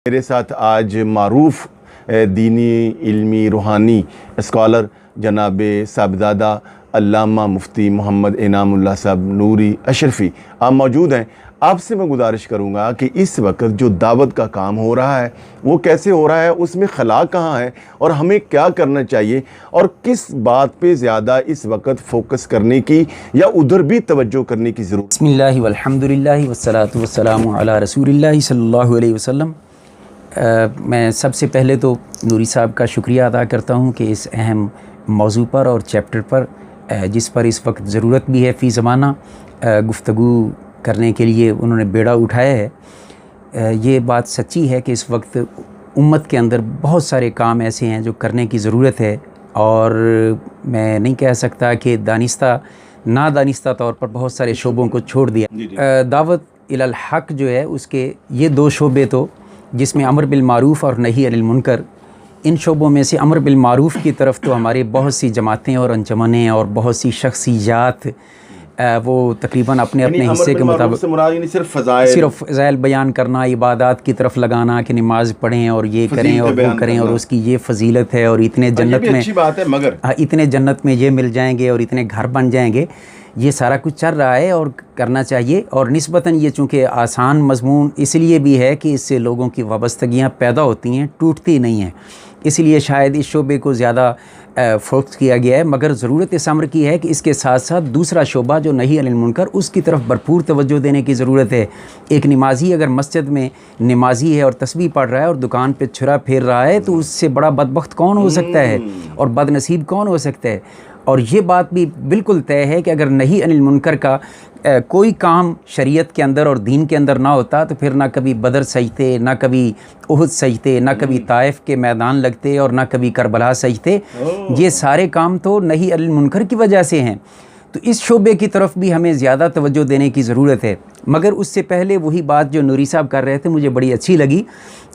میرے ساتھ آج معروف دینی علمی روحانی اسکالر جناب صاحبزادہ علامہ مفتی محمد انعام اللہ صاحب نوری اشرفی آپ موجود ہیں۔ آپ سے میں گزارش کروں گا کہ اس وقت جو دعوت کا کام ہو رہا ہے وہ کیسے ہو رہا ہے، اس میں خلا کہاں ہے اور ہمیں کیا کرنا چاہیے اور کس بات پہ زیادہ اس وقت فوکس کرنے کی یا ادھر بھی توجہ کرنے کی ضرورت۔ بسم اللہ والحمدللہ والصلاة والسلام علی رسول اللہ صلی اللہ علیہ وسلم۔ میں سب سے پہلے تو نوری صاحب کا شکریہ ادا کرتا ہوں کہ اس اہم موضوع پر اور چیپٹر پر جس پر اس وقت ضرورت بھی ہے فی زمانہ گفتگو کرنے کے لیے انہوں نے بیڑا اٹھایا ہے۔ یہ بات سچی ہے کہ اس وقت امت کے اندر بہت سارے کام ایسے ہیں جو کرنے کی ضرورت ہے، اور میں نہیں کہہ سکتا کہ دانستہ نادانستہ طور پر بہت سارے شعبوں کو چھوڑ دیا۔ دعوت الی الحق جو ہے اس کے یہ دو شعبے تو جس میں امر بالمعروف اور نہی عن المنکر، ان شعبوں میں سے امر بالمعروف کی طرف تو ہمارے بہت سی جماعتیں اور انجمنیں اور بہت سی شخصیات وہ تقریباً اپنے حصے کے مطابق صرف فضائل بیان کرنا، عبادات کی طرف لگانا کہ نماز پڑھیں اور یہ کریں اور وہ کریں اور اس کی یہ فضیلت ہے اور اتنے جنت میں اتنے جنت میں یہ مل جائیں گے اور اتنے گھر بن جائیں گے، یہ سارا کچھ چل رہا ہے اور کرنا چاہیے۔ اور نسبتاً یہ چونکہ آسان مضمون اس لیے بھی ہے کہ اس سے لوگوں کی وابستگیاں پیدا ہوتی ہیں، ٹوٹتی نہیں ہیں، اس لیے شاید اس شعبے کو زیادہ فوکس کیا گیا ہے، مگر ضرورت اس امر کی ہے کہ اس کے ساتھ ساتھ دوسرا شعبہ جو نہی عن المنکر اس کی طرف بھرپور توجہ دینے کی ضرورت ہے۔ ایک نمازی اگر مسجد میں نمازی ہے اور تسبیح پڑھ رہا ہے اور دکان پہ چھرا پھیر رہا ہے تو اس سے بڑا بدبخت کون ہو سکتا ہے اور بد نصیب کون ہو سکتا ہے؟ اور یہ بات بھی بالکل طے ہے کہ اگر نہی عن المنکر کا کوئی کام شریعت کے اندر اور دین کے اندر نہ ہوتا تو پھر نہ کبھی بدر سجتے، نہ کبھی احد سجتے، نہ کبھی طائف کے میدان لگتے اور نہ کبھی کربلا سجتے۔ یہ سارے کام تو نہی عن المنکر کی وجہ سے ہیں، تو اس شعبے کی طرف بھی ہمیں زیادہ توجہ دینے کی ضرورت ہے۔ مگر اس سے پہلے وہی بات جو نوری صاحب کر رہے تھے مجھے بڑی اچھی لگی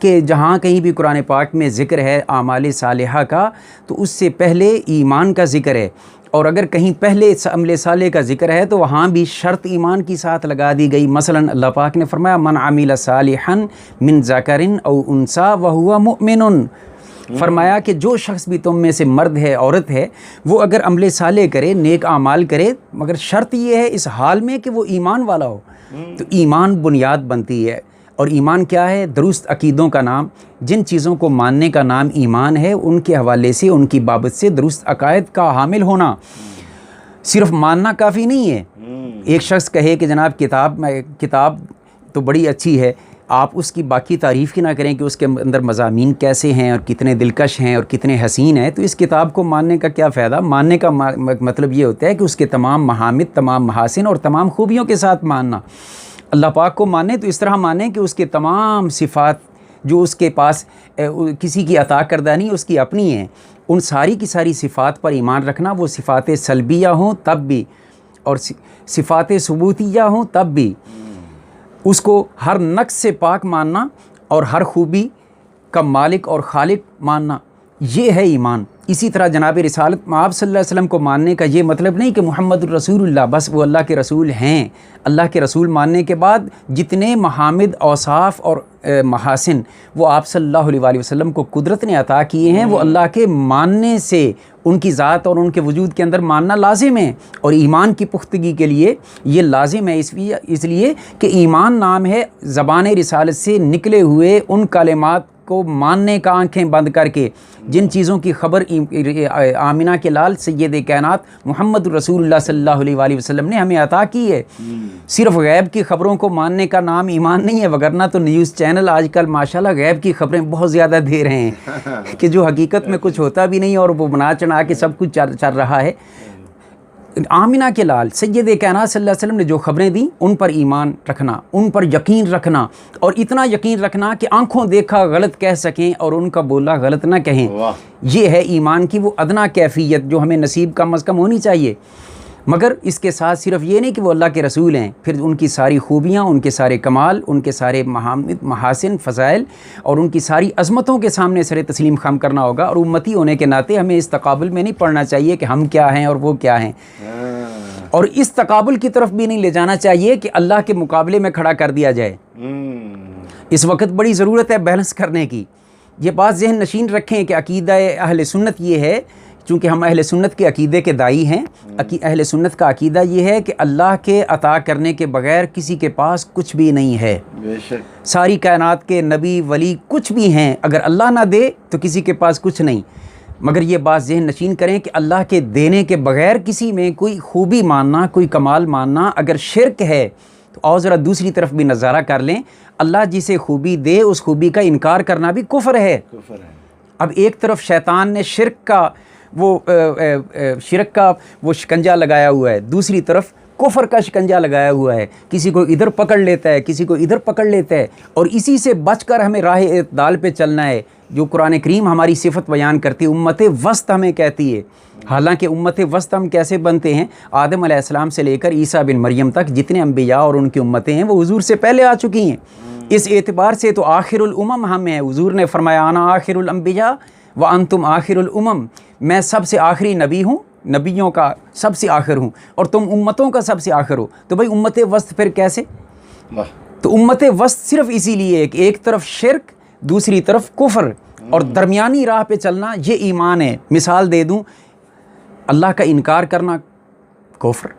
کہ جہاں کہیں بھی قرآن پاک میں ذکر ہے اعمال صالحہ کا تو اس سے پہلے ایمان کا ذکر ہے، اور اگر کہیں پہلے عمل صالح کا ذکر ہے تو وہاں بھی شرط ایمان کی ساتھ لگا دی گئی۔ مثلا اللہ پاک نے فرمایا من عمل صالحا من ذکر او انثی وہو مؤمن، فرمایا کہ جو شخص بھی تم میں سے مرد ہے عورت ہے وہ اگر عمل صالح کرے، نیک اعمال کرے، مگر شرط یہ ہے اس حال میں کہ وہ ایمان والا ہو۔ تو ایمان بنیاد بنتی ہے، اور ایمان کیا ہے؟ درست عقیدوں کا نام، جن چیزوں کو ماننے کا نام ایمان ہے ان کے حوالے سے ان کی بابت سے درست عقائد کا حامل ہونا۔ صرف ماننا کافی نہیں ہے۔ ایک شخص کہے کہ جناب کتاب تو بڑی اچھی ہے، آپ اس کی باقی تعریف ہی نہ کریں کہ اس کے اندر مضامین کیسے ہیں اور کتنے دلکش ہیں اور کتنے حسین ہیں، تو اس کتاب کو ماننے کا کیا فائدہ؟ ماننے کا مطلب یہ ہوتا ہے کہ اس کے تمام محامد، تمام محاسن اور تمام خوبیوں کے ساتھ ماننا۔ اللہ پاک کو مانیں تو اس طرح مانیں کہ اس کے تمام صفات جو اس کے پاس کسی کی عطا کردہ نہیں، اس کی اپنی ہیں، ان ساری کی ساری صفات پر ایمان رکھنا، وہ صفات سلبیہ ہوں تب بھی اور صفات ثبوتیہ ہوں تب بھی، اس کو ہر نقص سے پاک ماننا اور ہر خوبی کا مالک اور خالق ماننا، یہ ہے ایمان۔ اسی طرح جناب رسالت آپ صلی اللہ علیہ وسلم کو ماننے کا یہ مطلب نہیں کہ محمد الرسول اللہ بس وہ اللہ کے رسول ہیں۔ اللہ کے رسول ماننے کے بعد جتنے محامد، اوصاف اور محاسن وہ آپ صلی اللہ علیہ وسلم کو قدرت نے عطا کیے ہیں وہ اللہ کے ماننے سے ان کی ذات اور ان کے وجود کے اندر ماننا لازم ہے، اور ایمان کی پختگی کے لیے یہ لازم ہے اس لیے کہ ایمان نام ہے زبان رسالت سے نکلے ہوئے ان کلمات کو ماننے کا آنکھیں بند کر کے، جن چیزوں کی خبر آمنہ کے لال سید کائنات محمد رسول اللہ صلی اللہ علیہ وسلم نے ہمیں عطا کی ہے۔ صرف غیب کی خبروں کو ماننے کا نام ایمان نہیں ہے، وگرنہ تو نیوز چینل آج کل ماشاءاللہ غیب کی خبریں بہت زیادہ دے رہے ہیں کہ جو حقیقت میں کچھ ہوتا بھی نہیں اور وہ بنا چڑھا کے سب کچھ چل رہا ہے۔ آمنہ کے لال سید کائنات صلی اللہ علیہ وسلم نے جو خبریں دیں ان پر ایمان رکھنا، ان پر یقین رکھنا، اور اتنا یقین رکھنا کہ آنکھوں دیکھا غلط کہہ سکیں اور ان کا بولا غلط نہ کہیں۔ یہ ہے ایمان کی وہ ادنا کیفیت جو ہمیں نصیب کم از کم ہونی چاہیے۔ مگر اس کے ساتھ صرف یہ نہیں کہ وہ اللہ کے رسول ہیں، پھر ان کی ساری خوبیاں، ان کے سارے کمال، ان کے سارے محاسن، فضائل اور ان کی ساری عظمتوں کے سامنے سر تسلیم خم کرنا ہوگا، اور امتی ہونے کے ناطے ہمیں اس تقابل میں نہیں پڑھنا چاہیے کہ ہم کیا ہیں اور وہ کیا ہیں، اور اس تقابل کی طرف بھی نہیں لے جانا چاہیے کہ اللہ کے مقابلے میں کھڑا کر دیا جائے اس وقت بڑی ضرورت ہے بیلنس کرنے کی. یہ بات ذہن نشین رکھیں کہ عقیدہ اہل سنت یہ ہے، چونکہ ہم اہل سنت کے عقیدے کے داعی ہیں. اہل سنت کا عقیدہ یہ ہے کہ اللہ کے عطا کرنے کے بغیر کسی کے پاس کچھ بھی نہیں ہے. بے شک. ساری کائنات کے نبی ولی کچھ بھی ہیں، اگر اللہ نہ دے تو کسی کے پاس کچھ نہیں. مگر یہ بات ذہن نشین کریں کہ اللہ کے دینے کے بغیر کسی میں کوئی خوبی ماننا، کوئی کمال ماننا اگر شرک ہے تو اور ذرا دوسری طرف بھی نظارہ کر لیں، اللہ جسے خوبی دے اس خوبی کا انکار کرنا بھی کفر ہے. اب ایک طرف شیطان نے شرک کا وہ شکنجہ لگایا ہوا ہے، دوسری طرف کفر کا شکنجہ لگایا ہوا ہے. کسی کو ادھر پکڑ لیتا ہے، کسی کو ادھر پکڑ لیتا ہے، اور اسی سے بچ کر ہمیں راہ اعتدال پہ چلنا ہے. جو قرآن کریم ہماری صفت بیان کرتی ہے، امت وسط ہمیں کہتی ہے. حالانکہ امت وسط ہم کیسے بنتے ہیں؟ آدم علیہ السلام سے لے کر عیسیٰ بن مریم تک جتنے انبیاء اور ان کی امتیں ہیں وہ حضور سے پہلے آ چکی ہیں. اس اعتبار سے تو آخر الامم ہم ہیں. حضور نے فرمایا انا آخر الانبیاء وانتم آخر الامم، میں سب سے آخری نبی ہوں، نبیوں کا سب سے آخر ہوں، اور تم امتوں کا سب سے آخر ہو. تو بھائی امت وسط پھر کیسے؟ تو امت وسط صرف اسی لیے کہ ایک طرف شرک، دوسری طرف کفر، اور درمیانی راہ پہ چلنا یہ ایمان ہے. مثال دے دوں، اللہ کا انکار کرنا کفر،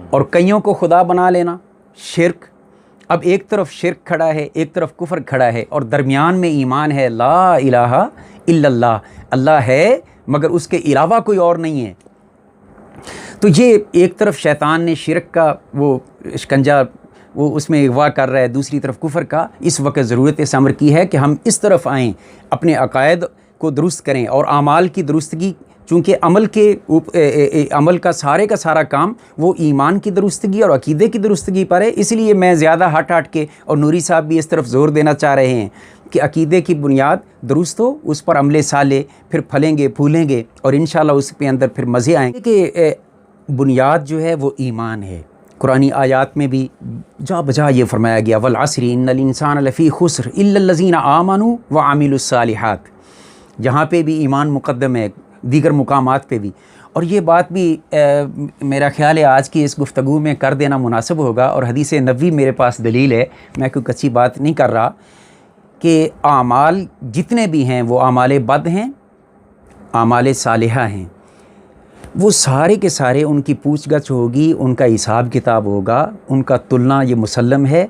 اور کئیوں کو خدا بنا لینا شرک. اب ایک طرف شرک کھڑا ہے، ایک طرف کفر کھڑا ہے، اور درمیان میں ایمان ہے، لا الہ الا اللہ، اللہ ہے مگر اس کے علاوہ کوئی اور نہیں ہے. تو یہ ایک طرف شیطان نے شرک کا وہ شکنجہ وہ اس میں اغوا کر رہا ہے، دوسری طرف کفر کا. اس وقت ضرورت اس امر کی ہے کہ ہم اس طرف آئیں، اپنے عقائد کو درست کریں، اور اعمال کی درستگی، چونکہ عمل کا سارا کام وہ ایمان کی درستگی اور عقیدے کی درستگی پر ہے. اس لیے میں زیادہ ہٹ کے، اور نوری صاحب بھی اس طرف زور دینا چاہ رہے ہیں کہ عقیدے کی بنیاد درست ہو، اس پر عمل صالح، پھر پھلیں گے پھولیں گے، اور انشاءاللہ اس پہ اندر پھر مزے آئیں گے. کہ بنیاد جو ہے وہ ایمان ہے. قرآن آیات میں بھی جا بجا یہ فرمایا گیا، والعصر ان الانسان لفی خسر الا الذین آمنوا وعملوا الصالحات. جہاں پہ بھی ایمان مقدم ہے، دیگر مقامات پہ بھی. اور یہ بات بھی میرا خیال ہے آج کی اس گفتگو میں کر دینا مناسب ہوگا، اور حدیث نبوی میرے پاس دلیل ہے، میں کوئی کچی بات نہیں کر رہا، کہ اعمال جتنے بھی ہیں وہ اعمال بد ہیں، اعمال صالحہ ہیں. وہ سارے کے سارے ان کی پوچھ گچھ ہوگی، ان کا حساب کتاب ہوگا، ان کا تلنا یہ مسلم ہے،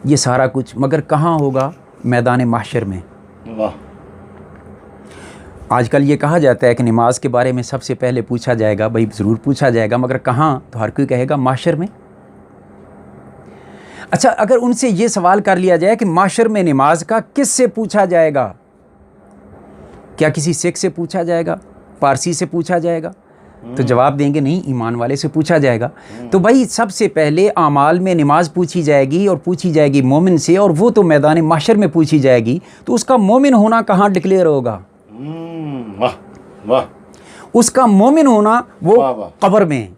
یہ سارا کچھ. مگر کہاں ہوگا؟ میدان محشر میں. واہ. آج کل یہ کہا جاتا ہے کہ نماز کے بارے میں سب سے پہلے پوچھا جائے گا. بھائی ضرور پوچھا جائے گا، مگر کہاں؟ تو ہر کوئی کہے گا محشر میں. اچھا، اگر ان سے یہ سوال کر لیا جائے کہ محشر میں نماز کا کس سے پوچھا جائے گا؟ کیا کسی سکھ سے پوچھا جائے گا؟ پارسی سے پوچھا جائے گا؟ تو جواب دیں گے نہیں، ایمان والے سے پوچھا جائے گا. تو بھائی سب سے پہلے اعمال میں نماز پوچھی جائے گی، اور پوچھی جائے گی مومن سے، اور وہ تو میدان محشر میں پوچھی جائے گی. تو اس کا مومن ہونا کہاں ڈکلیئر ہوگا؟ اس کا مومن ہونا وہ قبر میں.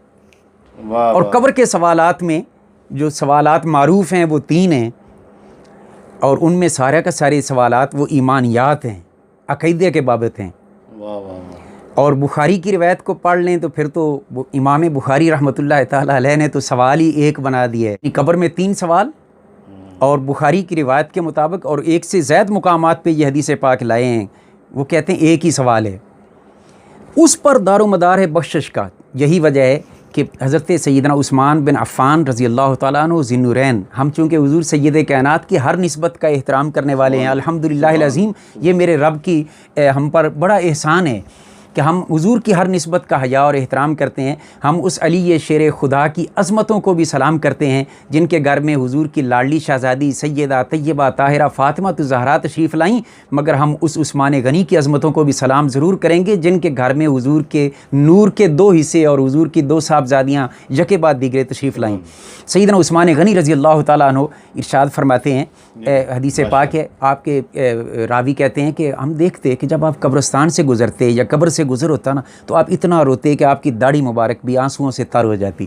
اور قبر کے سوالات میں جو سوالات معروف ہیں وہ 3 ہیں، اور ان میں سارے کا سارے سوالات وہ ایمانیات ہیں، عقیدے کے بابت ہیں. اور بخاری کی روایت کو پڑھ لیں تو پھر تو امام بخاری رحمۃ اللہ تعالیٰ علیہ نے تو سوال ہی ایک بنا دیا ہے. قبر میں 3 سوال، اور بخاری کی روایت کے مطابق اور 1 سے زائد مقامات پہ یہ حدیث پاک لائے ہیں. وہ کہتے ہیں ایک ہی سوال ہے، اس پر دار و مدار ہے بخشش کا. یہی وجہ ہے کہ حضرت سیدنا عثمان بن عفان رضی اللہ تعالیٰ عنہ ذی النورین، ہم چونکہ حضور سید کائنات کی ہر نسبت کا احترام کرنے والے ہیں، الحمدللہ العظیم، یہ میرے رب کی ہم پر بڑا احسان ہے کہ ہم حضور کی ہر نسبت کا حیا اور احترام کرتے ہیں. ہم اس علی شیر خدا کی عظمتوں کو بھی سلام کرتے ہیں جن کے گھر میں حضور کی لاڈلی شہزادی سیدہ طیبہ طاہرہ فاطمہ الزہرا تشریف لائیں. مگر ہم اس عثمان غنی کی عظمتوں کو بھی سلام ضرور کریں گے جن کے گھر میں حضور کے نور کے 2 حصے اور حضور کی 2 صاحبزادیاں یکے بعد دیگرے تشریف لائیں. سیدنا عثمان غنی رضی اللہ تعالیٰ عنہ ارشاد فرماتے ہیں، حدیث پاک ہے، آپ کے راوی کہتے ہیں کہ ہم دیکھتے کہ جب آپ قبرستان سے گزرتے یا قبر سے گزر ہوتا نا تو آپ اتنا روتے کہ آپ کی داڑھی مبارک بھی آنسوؤں سے تر ہو جاتی.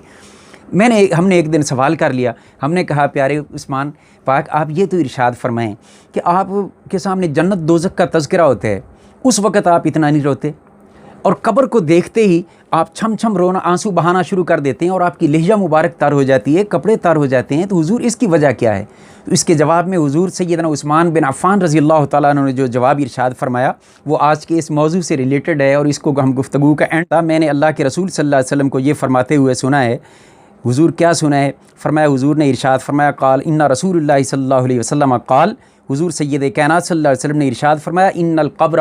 ہم نے ایک دن سوال کر لیا، ہم نے کہا پیارے عثمان پاک آپ یہ تو ارشاد فرمائیں کہ آپ کے سامنے جنت دوزخ کا تذکرہ ہوتا ہے، اس وقت آپ اتنا نہیں روتے، اور قبر کو دیکھتے ہی آپ چھم چھم رونا آنسو بہانا شروع کر دیتے ہیں اور آپ کی لہجہ مبارک تر ہو جاتی ہے, کپڑے تر ہو جاتے ہیں. تو حضور اس کی وجہ کیا ہے؟ تو اس کے جواب میں حضور سیدنا عثمان بن عفان رضی اللہ تعالیٰ عنہ نے جو جواب ارشاد فرمایا وہ آج کے اس موضوع سے ریلیٹڈ ہے, اور اس کو ہم گفتگو کا اینڈ تھا. میں نے اللہ کے رسول صلی اللہ علیہ وسلم کو یہ فرماتے ہوئے سنا ہے. حضور کیا سنا ہے؟ فرمایا, حضور نے ارشاد فرمایا قال ان رسول اللہ صلی اللہ علیہ وسلم قال, حضور سید کائنات صلی اللہ علیہ وسلم نے ارشاد فرمایا ان القبر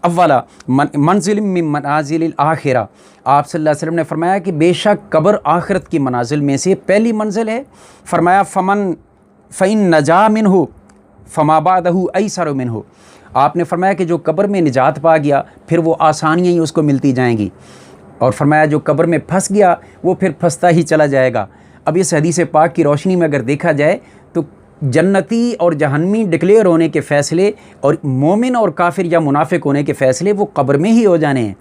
اولا منزل من منازل الآخرہ. آپ صلی اللہ علیہ وسلم نے فرمایا کہ بے شک قبر آخرت کی منازل میں سے پہلی منزل ہے. فرمایا فَإِن نَجَا مِنْهُ فَمَا بَعْدَهُ أَيْسَرُ مِنْهُ. آپ نے فرمایا کہ جو قبر میں نجات پا گیا پھر وہ آسانیاں ہی اس کو ملتی جائیں گی, اور فرمایا جو قبر میں پھنس گیا وہ پھر پھنستا ہی چلا جائے گا. اب اس حدیث پاک کی روشنی میں اگر دیکھا جائے تو جنتی اور جہنمی ڈکلیئر ہونے کے فیصلے اور مومن اور کافر یا منافق ہونے کے فیصلے وہ قبر میں ہی ہو جانے ہیں.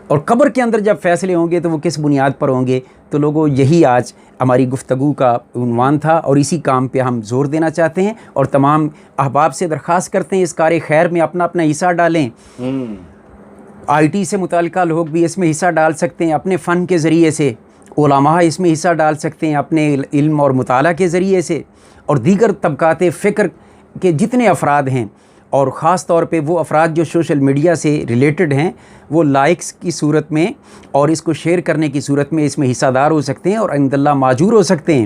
اور قبر کے اندر جب فیصلے ہوں گے تو وہ کس بنیاد پر ہوں گے؟ تو لوگوں یہی آج ہماری گفتگو کا عنوان تھا, اور اسی کام پہ ہم زور دینا چاہتے ہیں, اور تمام احباب سے درخواست کرتے ہیں اس کار خیر میں اپنا اپنا حصہ ڈالیں. آئی ٹی سے متعلقہ لوگ بھی اس میں حصہ ڈال سکتے ہیں اپنے فن کے ذریعے سے, علماء اس میں حصہ ڈال سکتے ہیں اپنے علم اور مطالعہ کے ذریعے سے, اور دیگر طبقات فکر کے جتنے افراد ہیں, اور خاص طور پہ وہ افراد جو سوشل میڈیا سے ریلیٹڈ ہیں وہ لائکس کی صورت میں اور اس کو شیئر کرنے کی صورت میں اس میں حصہ دار ہو سکتے ہیں اور عند اللہ ماجور ہو سکتے ہیں.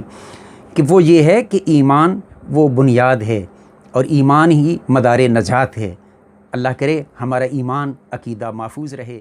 کہ وہ یہ ہے کہ ایمان وہ بنیاد ہے اور ایمان ہی مدار نجات ہے. اللہ کرے ہمارا ایمان عقیدہ محفوظ رہے.